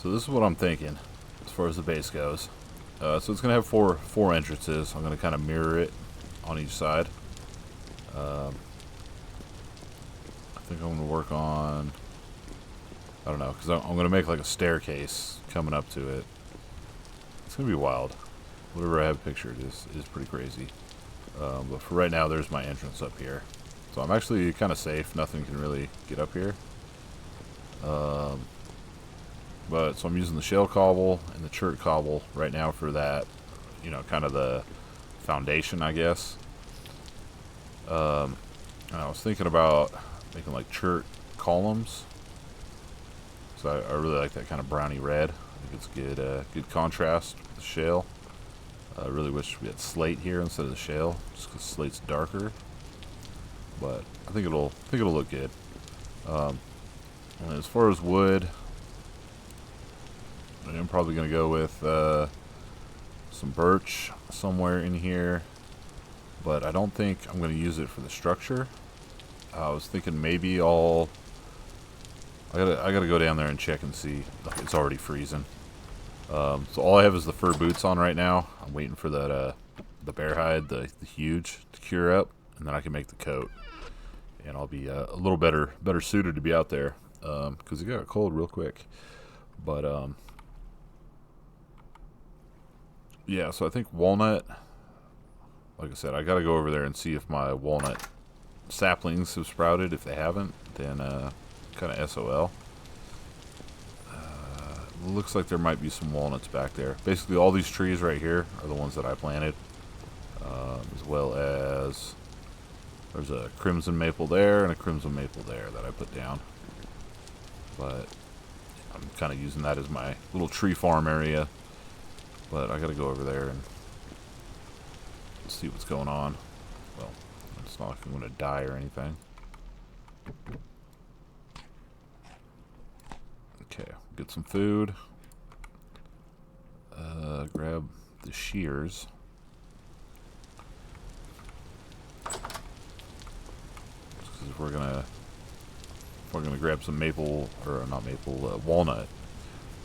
So this is what I'm thinking as far as the base goes. So it's going to have four entrances. I'm going to kind of mirror it on each side. I think I'm going to work on, I don't know, because I'm going to make like a staircase coming up to it. It's going to be wild. Whatever I have pictured is pretty crazy. But for right now, there's my entrance up here. So I'm actually kind of safe. Nothing can really get up here. But so I'm using the shell cobble and the chert cobble right now for that, you know, kind of the foundation, I guess. And I was thinking about making like chert columns. So I really like that kind of browny red. I think it's good, good contrast with the shale. I really wish we had slate here instead of the shale, just because slate's darker. But I think it'll look good. And as far as wood, I'm probably going to go with some birch somewhere in here, but I don't think I'm going to use it for the structure. I was thinking maybe I gotta go down there and check and see. Look, it's already freezing. So all I have is the fur boots on right now. I'm waiting for that the bear hide, the huge, to cure up, and then I can make the coat, and I'll be a little better suited to be out there because it got cold real quick. But yeah, so I think walnut, like I said, I gotta go over there and see if my walnut saplings have sprouted. If they haven't, then kind of SOL. Looks like there might be some walnuts back there. Basically all these trees right here are the ones that I planted, as well as there's a crimson maple there and a crimson maple there that I put down. But I'm kind of using that as my little tree farm area. But I gotta go over there and see what's going on. Well, it's not like I'm gonna die or anything. Okay, get some food. Grab the shears. If we're gonna grab some maple, or not maple, walnut,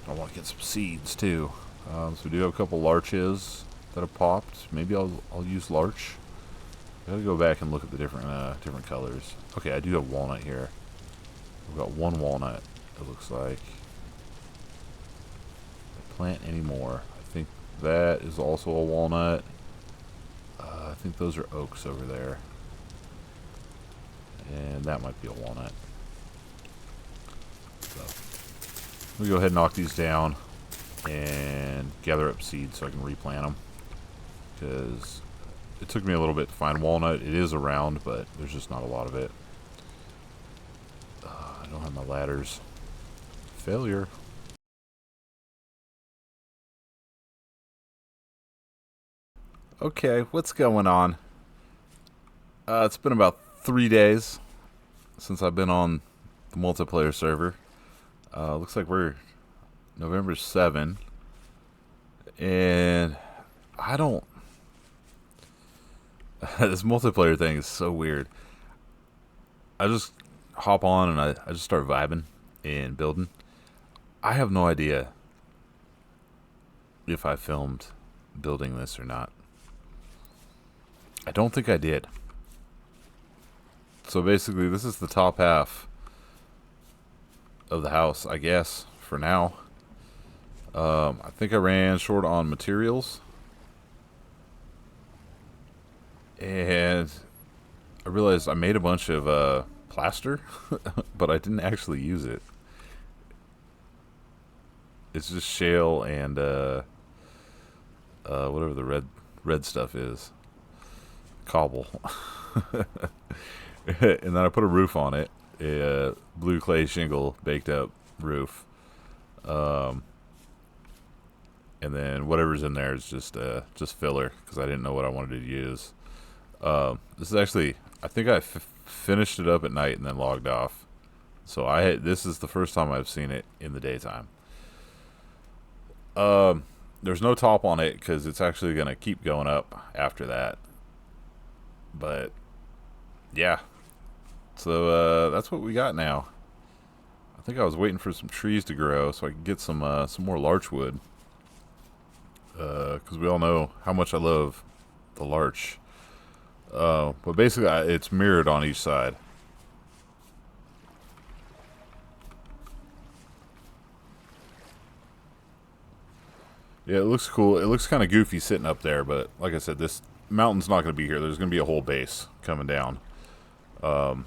I want to get some seeds too. So we do have a couple larches that have popped. Maybe I'll use larch. I gotta go back and look at the different colors. Okay, I do have walnut here. We've got one walnut. It looks like. Plant anymore. I think that is also a walnut. I think those are oaks over there, and that might be a walnut. So we go ahead and knock these down and gather up seeds so I can replant them, because it took me a little bit to find walnut. It is around, but there's just not a lot of it. I don't have my ladders. Failure. Okay, what's going on? It's been about 3 days since I've been on the multiplayer server. Looks like we're November 7, and I don't. This multiplayer thing is so weird. I just hop on and I just start vibing and building. I have no idea if I filmed building this or not. I don't think I did. So basically, this is the top half of the house, I guess, for now. I think I ran short on materials, and I realized I made a bunch of plaster, but I didn't actually use it. It's just shale and whatever the red stuff is. Cobble. And then I put a roof on it, a blue clay shingle baked up roof, and then whatever's in there is just filler, because I didn't know what I wanted to use. This is actually, I think I finished it up at night and then logged off, so this is the first time I've seen it in the daytime. There's no top on it because it's actually gonna keep going up after that. But yeah, so that's what we got now. I think I was waiting for some trees to grow so I could get some more larch wood. Because we all know how much I love the larch. But basically, it's mirrored on each side. Yeah, it looks cool. It looks kind of goofy sitting up there, but like I said, this mountain's not going to be here. There's going to be a whole base coming down. But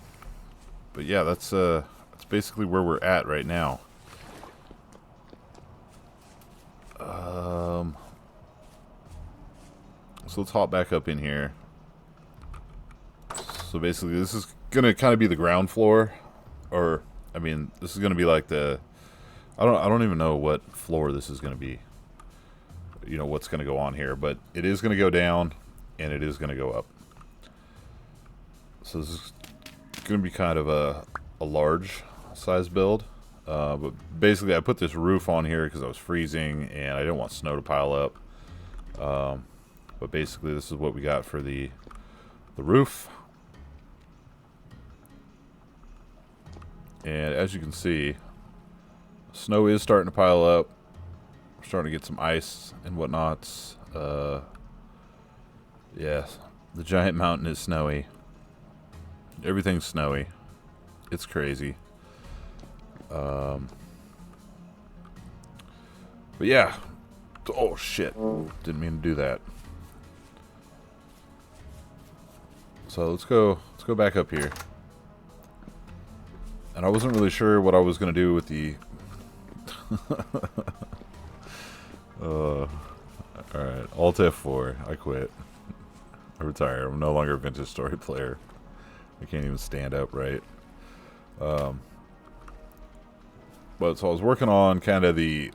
yeah, that's basically where we're at right now. So let's hop back up in here. So basically, this is going to kind of be the ground floor, or I mean, this is going to be like the I don't even know what floor this is going to be. You know what's going to go on here, but it is going to go down and it is going to go up. So this is going to be kind of a large size build, but basically I put this roof on here because I was freezing and I didn't want snow to pile up. But basically this is what we got for the roof, and as you can see, snow is starting to pile up. We're starting to get some ice and whatnots. Yeah, the giant mountain is snowy. Everything's snowy. It's crazy. But yeah. Oh shit. Didn't mean to do that. So let's go back up here. And I wasn't really sure what I was gonna do with the alright, Alt F4. I quit. I retire. I'm no longer a Vintage Story player. I can't even stand up right. But so I was working on kind of the,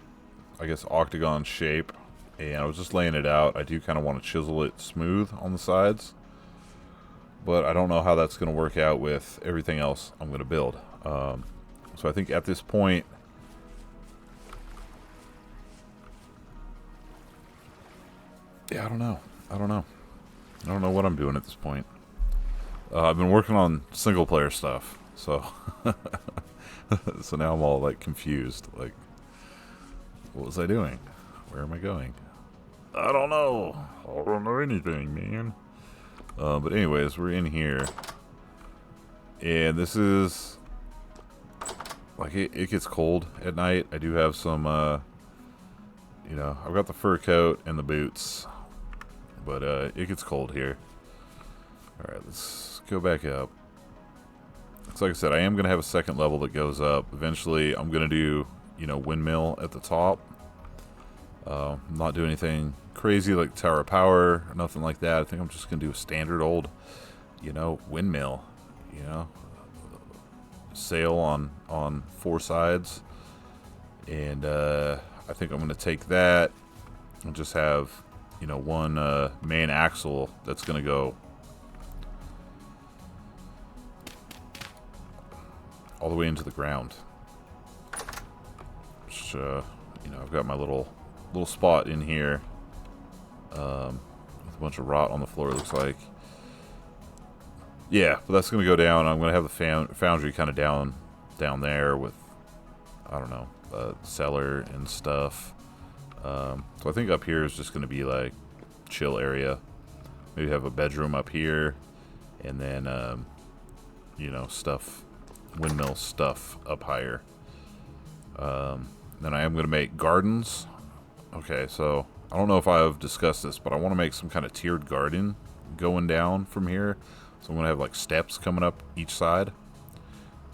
I guess, octagon shape, and I was just laying it out. I do kind of want to chisel it smooth on the sides, but I don't know how that's going to work out with everything else I'm going to build. So I think at this point, yeah, I don't know what I'm doing at this point. I've been working on single player stuff, so so now I'm all like confused. Like, what was I doing? Where am I going? I don't know. I don't know anything, man. But anyways, we're in here, and this is like it gets cold at night. I do have some, you know, I've got the fur coat and the boots, but it gets cold here. All right, let's go back up. So like I said, I am going to have a second level that goes up. Eventually, I'm going to do, you know, windmill at the top. Not do anything crazy like Tower of Power or nothing like that. I think I'm just going to do a standard old, you know, windmill. You know, sail on four sides. And I think I'm going to take that and just have, you know, one main axle that's going to go all the way into the ground. Which, you know, I've got my little spot in here with a bunch of rot on the floor, it looks like. Yeah, but that's going to go down. I'm going to have the foundry kind of down there with, I don't know, cellar and stuff. So I think up here is just going to be like chill area. Maybe have a bedroom up here, and then, you know, windmill stuff up higher. Then I am going to make gardens. Okay, so I don't know if I've discussed this, but I want to make some kind of tiered garden going down from here. So I'm going to have like steps coming up each side.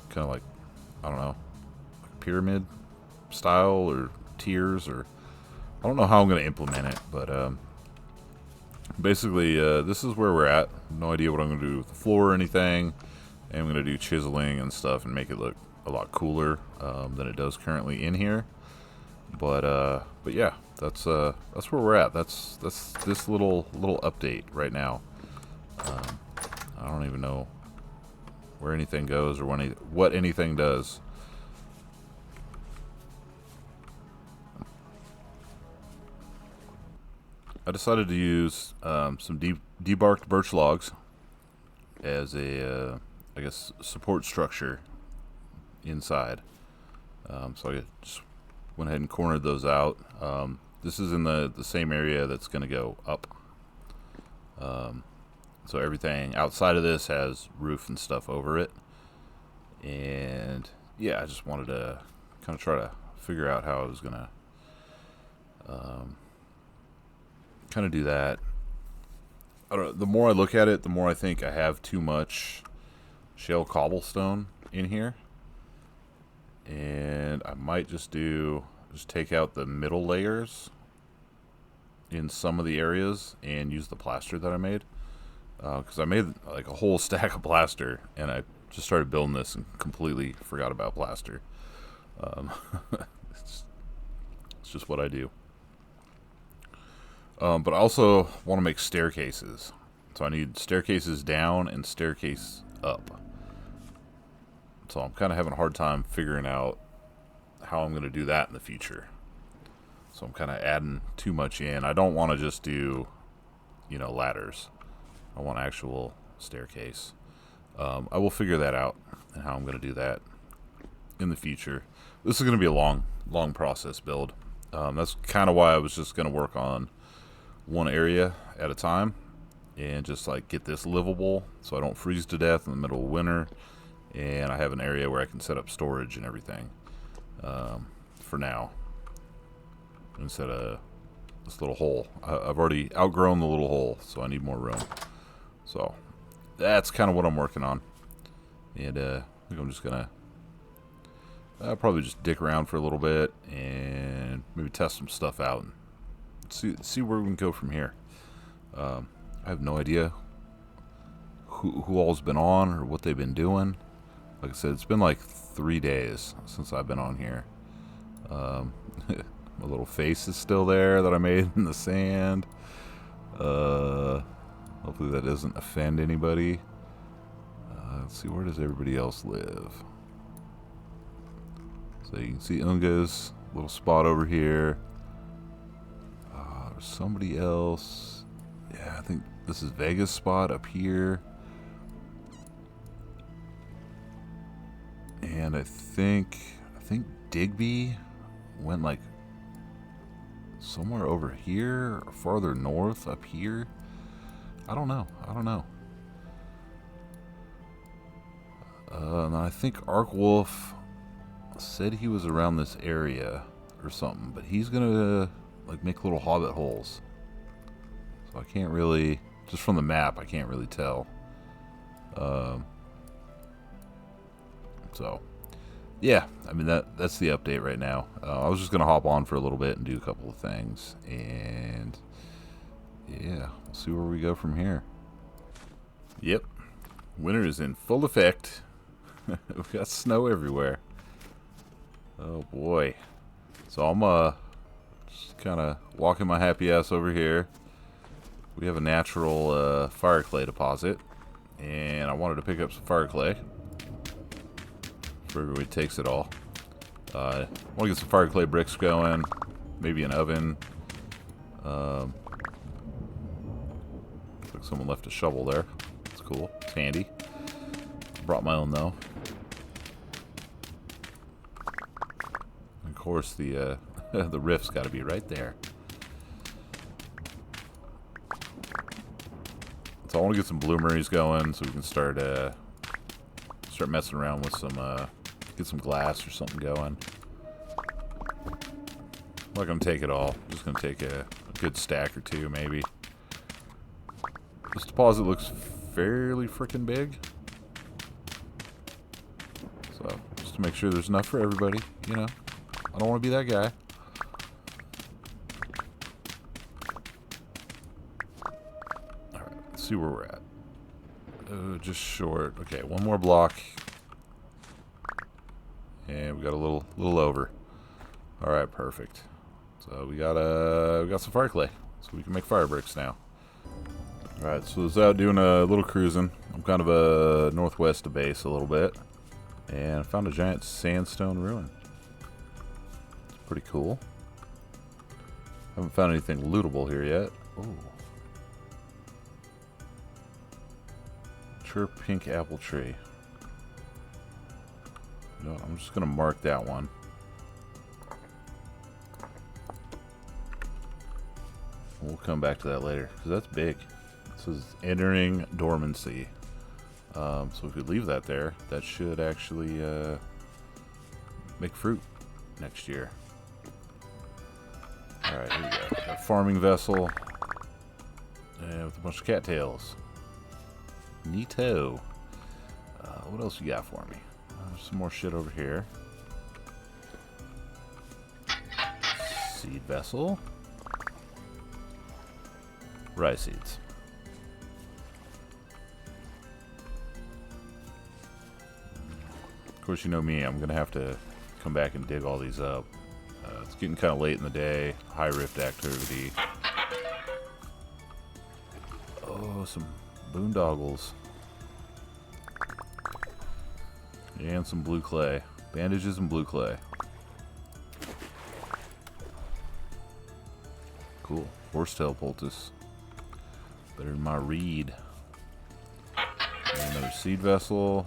Kind of like, I don't know, like pyramid style or tiers, or I don't know how I'm going to implement it, but basically this is where we're at. No idea what I'm going to do with the floor or anything. And I'm going to do chiseling and stuff and make it look a lot cooler than it does currently in here. But yeah, that's where we're at. That's this little update right now. I don't even know where anything goes or what anything does. I decided to use some debarked birch logs as a I guess support structure inside. So I just went ahead and cornered those out. This is in the same area that's going to go up. So everything outside of this has roof and stuff over it. And yeah, I just wanted to kind of try to figure out how I was going to kind of do that. I don't know, the more I look at it, the more I think I have too much shale cobblestone in here. And I might just take out the middle layers in some of the areas and use the plaster that I made. Because I made like a whole stack of plaster, and I just started building this and completely forgot about plaster. It's just what I do. But I also want to make staircases. So I need staircases down and staircase up. So I'm kind of having a hard time figuring out how I'm going to do that in the future. So I'm kind of adding too much in. I don't want to just do, ladders. I want actual staircase. I will figure that out and how I'm going to do that in the future. This is going to be a long process build. That's kind of why I was just going to work on one area at a time and just like get this livable so I don't freeze to death in the middle of winter, and I have an area where I can set up storage and everything for now instead of this little hole. I've already outgrown the little hole, so I need more room. So that's kind of what I'm working on, and I think I'm just gonna probably just dick around for a little bit and maybe test some stuff out and see where we can go from here. I have no idea who all's been on or what they've been doing. Like I said, it's been like 3 days since I've been on here. My little face is still there that I made in the sand. Hopefully that doesn't offend anybody. Let's see, where does everybody else live? So you can see Unga's little spot over here. There's somebody else. Yeah, I think this is Vega's spot up here. And I think Digby went like somewhere over here or farther north up here. I don't know. And I think Arkwolf said he was around this area or something, but he's gonna like make little hobbit holes. So I can't really, just from the map, I can't really tell. So yeah, I mean that's the update right now. I was just gonna hop on for a little bit and do a couple of things, and yeah, we'll see where we go from here. Yep, winter is in full effect. We've got snow everywhere. Oh boy. So I'm just kind of walking my happy ass over here. We have a natural fire clay deposit, and I wanted to pick up some fire clay before everybody takes it all. I want to get some fire clay bricks going, maybe an oven. Looks like someone left a shovel there. That's cool. It's handy. Brought my own though. Of course, the the rift's got to be right there. So I want to get some bloomeries going so we can start messing around with some get some glass or something going. I'm not gonna take it all. I'm just gonna take a good stack or two maybe. This deposit looks fairly freaking big. So just to make sure there's enough for everybody, you know. I don't want to be that guy. Alright, let's see where we're at. Just short. Okay, one more block. And we got a little over. Alright, perfect. So we got some fire clay. So we can make fire bricks now. Alright, so I was out doing a little cruising. I'm kind of northwest of base a little bit. And I found a giant sandstone ruin. Pretty cool. Haven't found anything lootable here yet. Ooh. Mature pink apple tree. No, I'm just gonna mark that one. We'll come back to that later, because that's big. This is entering dormancy. So if we leave that there, that should actually make fruit next year. Alright, here we go. Got a farming vessel. And with a bunch of cattails. Neato. What else you got for me? Some more shit over here. Seed vessel. Rice seeds. Of course, you know me, I'm going to have to come back and dig all these up. It's getting kind of late in the day. High rift activity. Oh, some boondoggles. And some blue clay. Bandages and blue clay. Cool. Horsetail poultice. Better than my reed. And another seed vessel.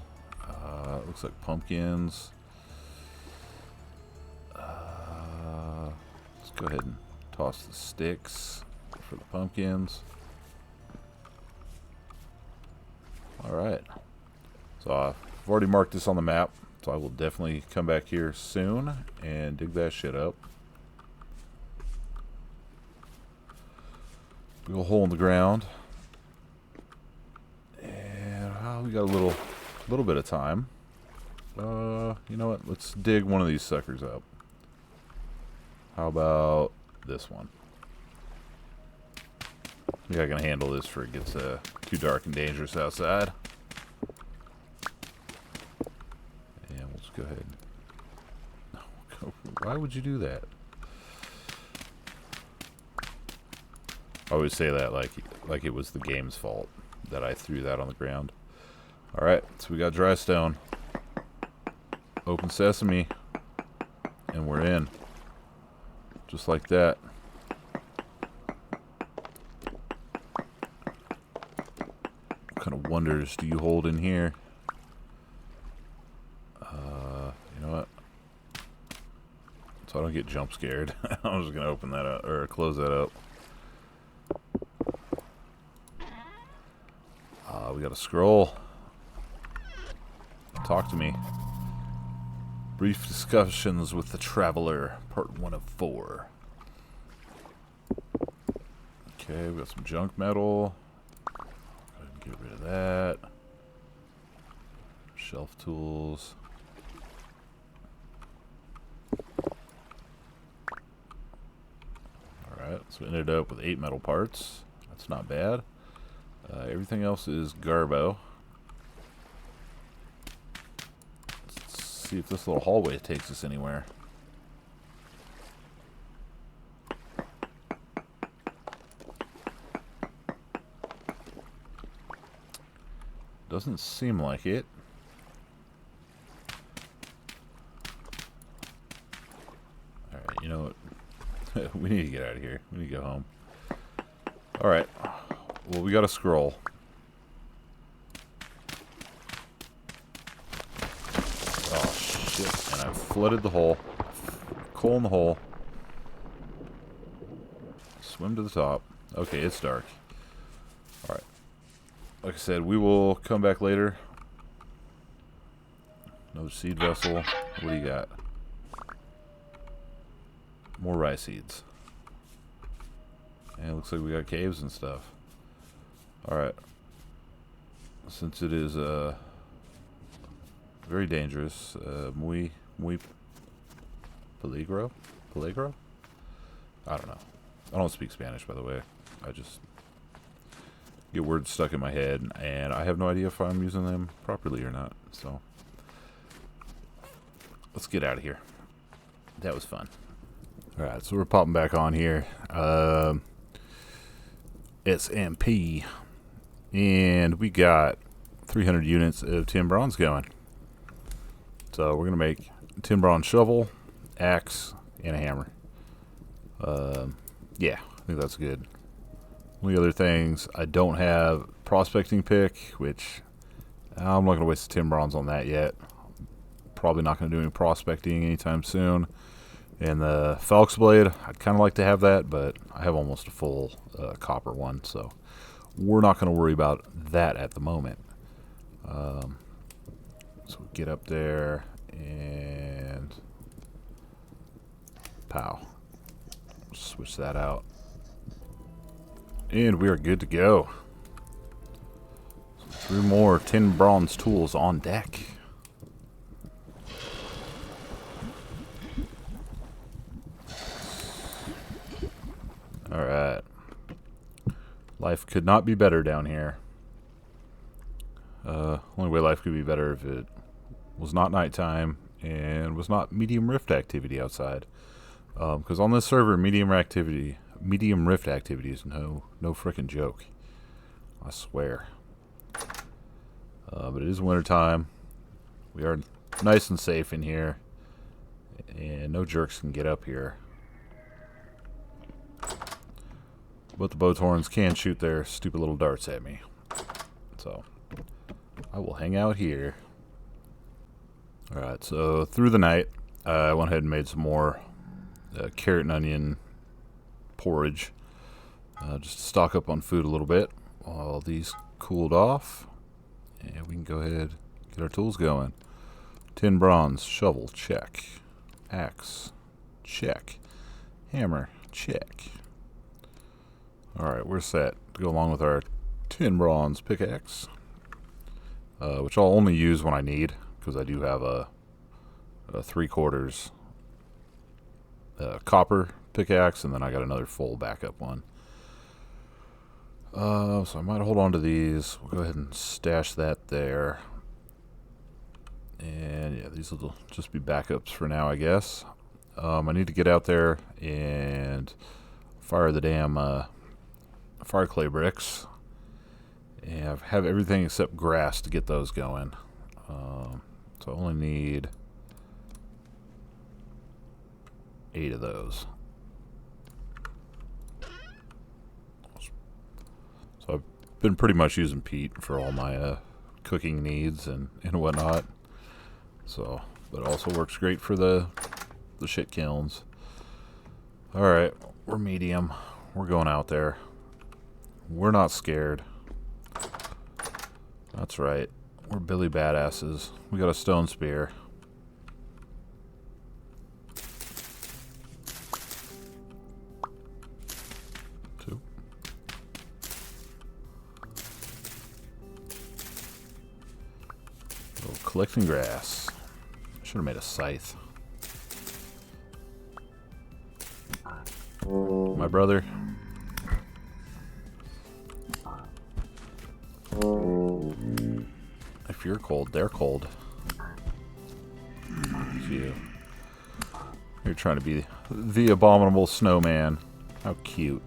Looks like pumpkins. Let's go ahead and toss the sticks for the pumpkins. Alright. So I've already marked this on the map. So I will definitely come back here soon and dig that shit up. Big ol' hole in the ground. And we got a little bit of time. You know what? Let's dig one of these suckers up. How about this one? I think I can handle this before it gets too dark and dangerous outside. And we'll just go ahead. Why would you do that? I always say that like it was the game's fault that I threw that on the ground. Alright, so we got dry stone. Open sesame. And we're in. Just like that. What kind of wonders do you hold in here? You know what? So I don't get jump scared. I'm just gonna open that up or close that up. We got a scroll. Talk to me. Brief discussions with the traveler, part 1 of 4. Okay, we got some junk metal. Go ahead and get rid of that. Shelf tools. Alright, so we ended up with 8 metal parts. That's not bad. Everything else is garbo. Let's see if this little hallway takes us anywhere. Doesn't seem like it. Alright, you know what? We need to get out of here. We need to go home. Alright. Well, we got a scroll. Oh, shit. And I've flooded the hole. Coal in the hole. Swim to the top. Okay, it's dark. Alright. Like I said, we will come back later. Another seed vessel. What do you got? More rice seeds. And it looks like we got caves and stuff. Alright. Since it is very dangerous, muy peligro? Peligro? I don't know. I don't speak Spanish, by the way. I just get words stuck in my head, and I have no idea if I'm using them properly or not. So, let's get out of here. That was fun. Alright, so we're popping back on here. SMP. And we got 300 units of tin bronze going. So we're going to make a tin bronze shovel, axe, and a hammer. Yeah, I think that's good. Only other things, I don't have prospecting pick, which I'm not going to waste the tin bronze on that yet. Probably not going to do any prospecting anytime soon. And the Falx blade, I'd kind of like to have that, but I have almost a full copper one, so we're not going to worry about that at the moment. So we get up there and pow. Switch that out. And we are good to go. So 3 more tin bronze tools on deck. Alright. Life could not be better down here. Only way life could be better if it was not nighttime and was not medium rift activity outside. Because on this server, medium rift activity is no frickin' joke. I swear. But it is winter time. We are nice and safe in here, and no jerks can get up here. But the Bowthorns can shoot their stupid little darts at me. So I will hang out here. Alright, so through the night, I went ahead and made some more carrot and onion porridge. Just to stock up on food a little bit while these cooled off. And we can go ahead and get our tools going. Tin bronze, shovel, check. Axe, check. Hammer, check. Alright, we're set to go along with our tin bronze pickaxe. Which I'll only use when I need, because I do have a 3/4 copper pickaxe, and then I got another full backup one. So I might hold on to these. We'll go ahead and stash that there. And yeah, these will just be backups for now, I guess. I need to get out there and fire the damn fire clay bricks. And I have everything except grass to get those going. So I only need 8 of those. So I've been pretty much using peat for all my cooking needs and whatnot. So, but it also works great for the shit kilns. Alright, we're medium. We're going out there. We're not scared. That's right. We're Billy Badasses. We got a stone spear. Two. Oh, collecting grass. Should have made a scythe. My brother. If you're cold, they're cold. You. You're trying to be the abominable snowman. How cute.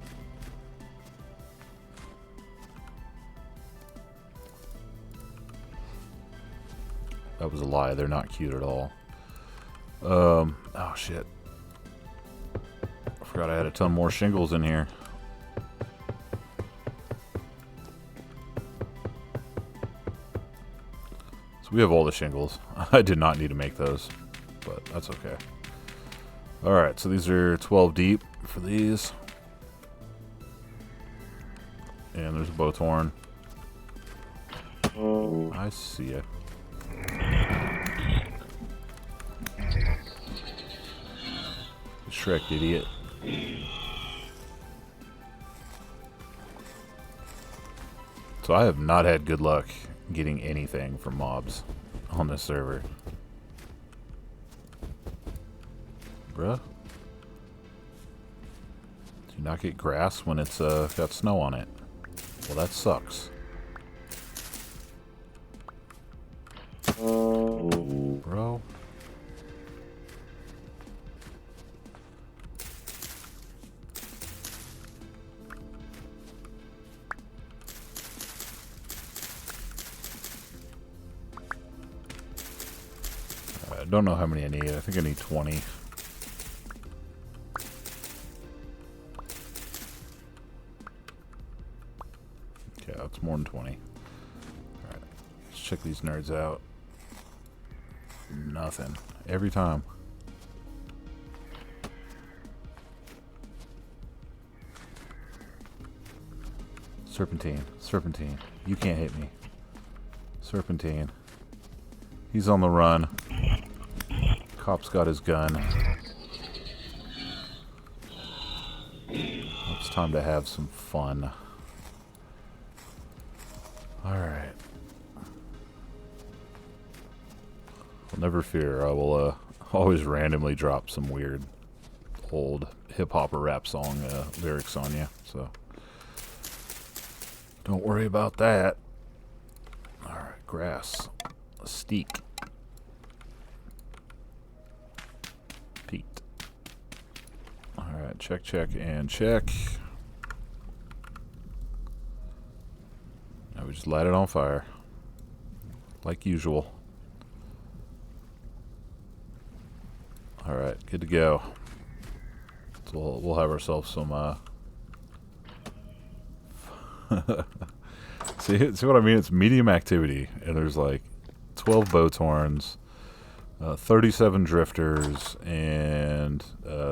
That was a lie. They're not cute at all. Oh shit. I forgot I had a ton more shingles in here. We have all the shingles. I did not need to make those, but that's okay. Alright, so these are 12 deep for these. And there's a Bowthorn. I see ya. Shrek, idiot. So I have not had good luck getting anything from mobs on this server. Bruh. Do you not get grass when it's got snow on it? Well, that sucks. Bro. I don't know how many I need. I think I need 20. Okay, that's more than 20. Alright, let's check these nerds out. Nothing. Every time. Serpentine. Serpentine. You can't hit me. Serpentine. He's on the run. Cop's got his gun. It's time to have some fun. Alright. Well, never fear. I will always randomly drop some weird old hip-hop or rap song lyrics on you. So don't worry about that. Alright, grass. A steak. Peat. Alright, check, check, and check. Now we just light it on fire. Like usual. Alright, good to go. So we'll have ourselves some see what I mean? It's medium activity, and there's like 12 boat horns, 37 drifters, and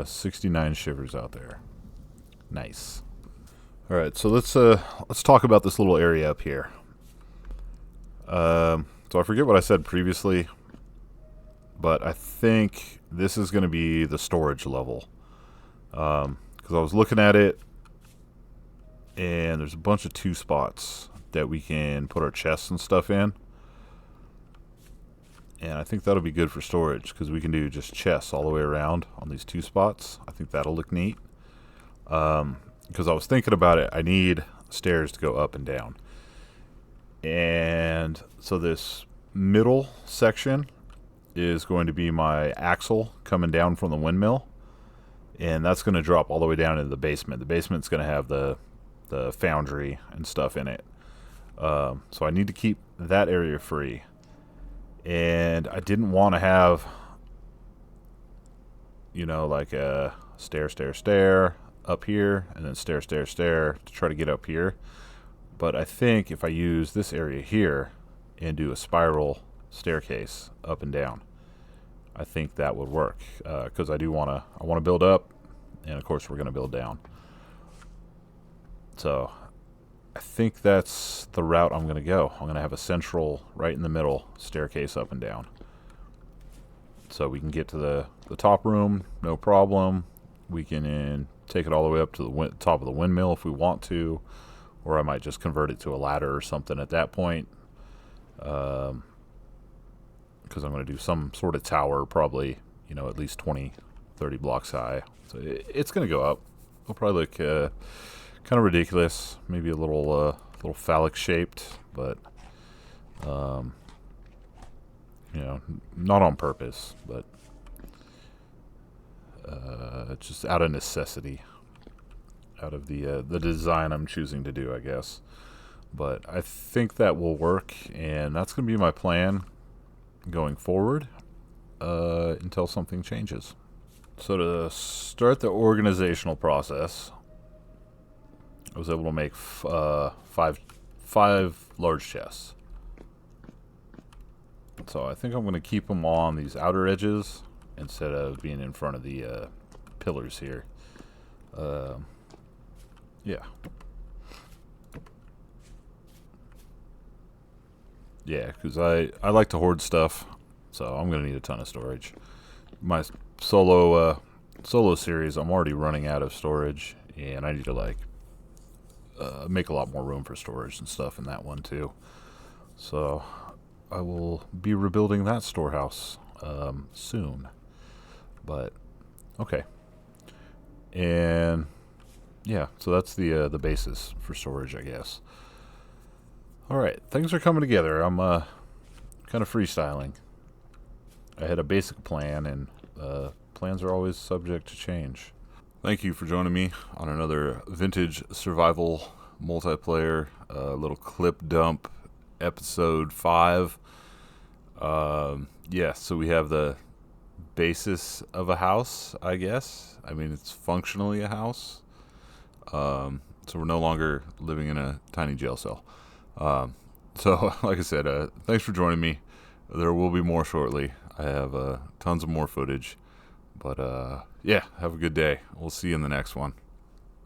69 shivers out there. Nice. All right, so let's talk about this little area up here. So I forget what I said previously, but I think this is going to be the storage level. Because I was looking at it, and there's a bunch of 2 spots that we can put our chests and stuff in. And I think that'll be good for storage, because we can do just chests all the way around on these 2 spots. I think that'll look neat. Because I was thinking about it, I need stairs to go up and down. And so this middle section is going to be my axle coming down from the windmill. And that's going to drop all the way down into the basement. The basement's going to have the foundry and stuff in it. So I need to keep that area free. And I didn't want to have, you know, like a stair up here, and then stair to try to get up here. But I think if I use this area here and do a spiral staircase up and down, I think that would work, because I want to build up, and of course we're going to build down. So I think that's the route I'm going to go. I'm going to have a central, right in the middle, staircase up and down. So we can get to the top room, no problem. We can take it all the way up to the top of the windmill if we want to, or I might just convert it to a ladder or something at that point. Because I'm going to do some sort of tower, probably, you know, at least 20, 30 blocks high. So it's going to go up. It'll probably look kind of ridiculous, maybe a little phallic shaped, but you know, not on purpose, but just out of necessity, out of the design I'm choosing to do, I guess. But I think that will work, and that's going to be my plan going forward until something changes. So to start the organizational process, I was able to make five large chests. So I think I'm going to keep them on these outer edges instead of being in front of the pillars here. Yeah. Yeah, because I like to hoard stuff, so I'm going to need a ton of storage. My solo series, I'm already running out of storage, and I need to like make a lot more room for storage and stuff in that one too. So I will be rebuilding that storehouse soon. But okay, and yeah, so that's the basis for storage, I guess. All right, things are coming together. I'm kind of freestyling. I had a basic plan, and plans are always subject to change. Thank you for joining me on another vintage survival multiplayer little clip dump episode 5. Yeah, so we have the basis of a house, I guess. I mean, it's functionally a house. So we're no longer living in a tiny jail cell. So, like I said, thanks for joining me. There will be more shortly. I have tons of more footage. But, yeah, have a good day. We'll see you in the next one.